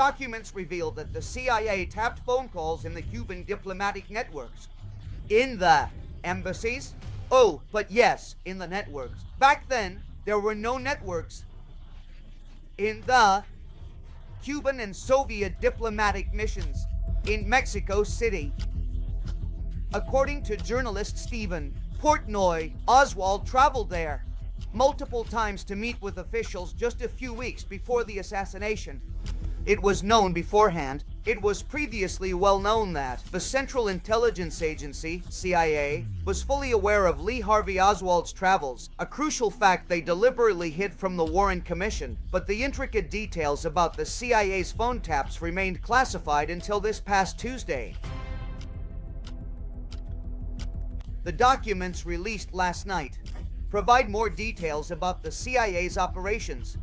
documents reveal that the CIA tapped phone calls in the Cuban diplomatic networks. In the embassies? Oh, but yes, in the networks. Back then, there were no networks. In the Cuban and Soviet diplomatic missions in Mexico City. According to journalist Stephen Portnoy, Oswald traveled there multiple times to meet with officials just a few weeks before the assassination. It was known beforehand. It was previously well known that the Central Intelligence Agency, CIA, was fully aware of Lee Harvey Oswald's travels, a crucial fact they deliberately hid from the Warren Commission, but the intricate details about the CIA's phone taps remained classified until this past Tuesday. The documents released last night provide more details about the CIA's operations,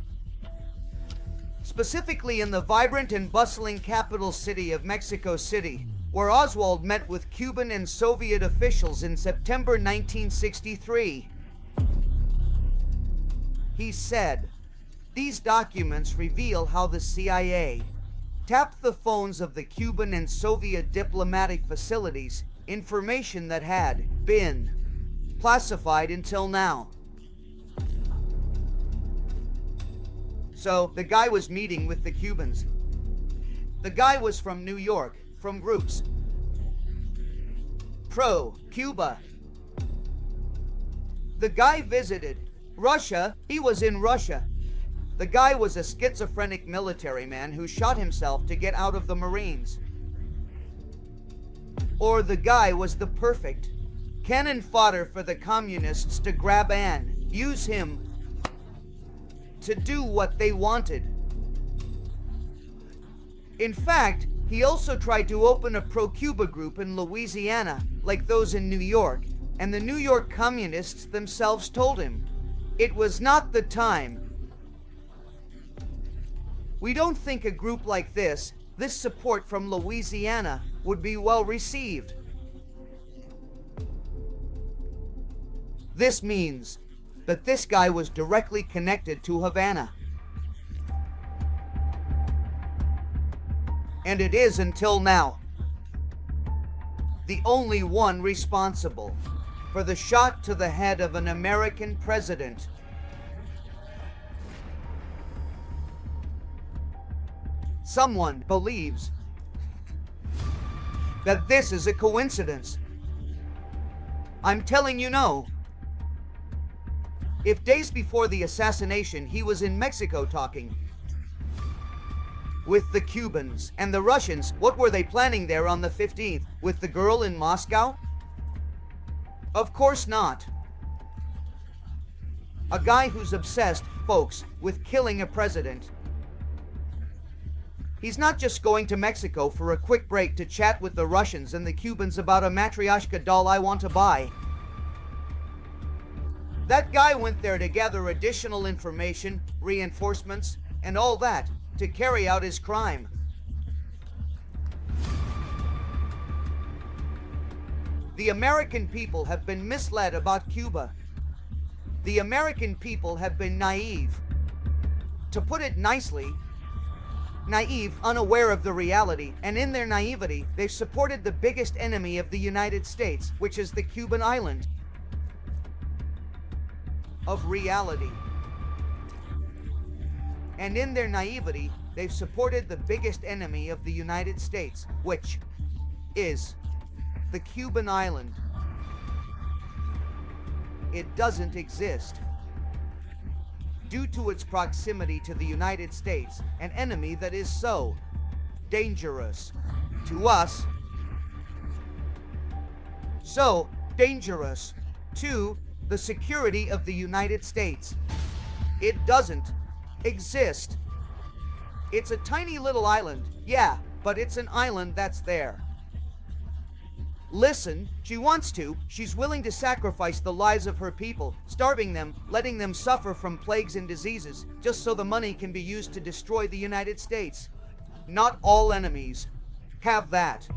specifically in the vibrant and bustling capital city of Mexico City, where Oswald met with Cuban and Soviet officials in September 1963. He said, "These documents reveal how the CIA tapped the phones of the Cuban and Soviet diplomatic facilities, information that had been classified until now." So, the guy was meeting with the Cubans. The guy was from New York, from groups pro-Cuba. The guy visited Russia. He was in Russia. The guy was a schizophrenic military man who shot himself to get out of the Marines. Or the guy was the perfect cannon fodder for the communists to grab and use him to do what they wanted. In fact, he also tried to open a pro-Cuba group in Louisiana, like those in New York, and the New York communists themselves told him it was not the time. We don't think a group like this support from Louisiana, would be well received. This means that this guy was directly connected to Havana. And it is, until now, the only one responsible for the shot to the head of an American president. Someone believes that this is a coincidence. I'm telling you no. If days before the assassination he was in Mexico talking with the Cubans and the Russians, what were they planning there on the 15th? With the girl in Moscow? Of course not. A guy who's obsessed, folks, with killing a president. He's not just going to Mexico for a quick break to chat with the Russians and the Cubans about a Matryoshka doll I want to buy. That guy went there to gather additional information, reinforcements, and all that to carry out his crime. The American people have been misled about Cuba. The American people have been naive. To put it nicely, naive, unaware of the reality, and in their naivety, they've supported the biggest enemy of the United States, which is the Cuban island of reality. And in their naivety, they've supported the biggest enemy of the United States, which is the Cuban island. It doesn't exist. Due to its proximity to the United States, an enemy that is so dangerous to us, so dangerous to the security of the United States. It doesn't exist. It's a tiny little island, yeah, but it's an island that's there. Listen, she wants to. She's willing to sacrifice the lives of her people, starving them, letting them suffer from plagues and diseases, just so the money can be used to destroy the United States. Not all enemies have that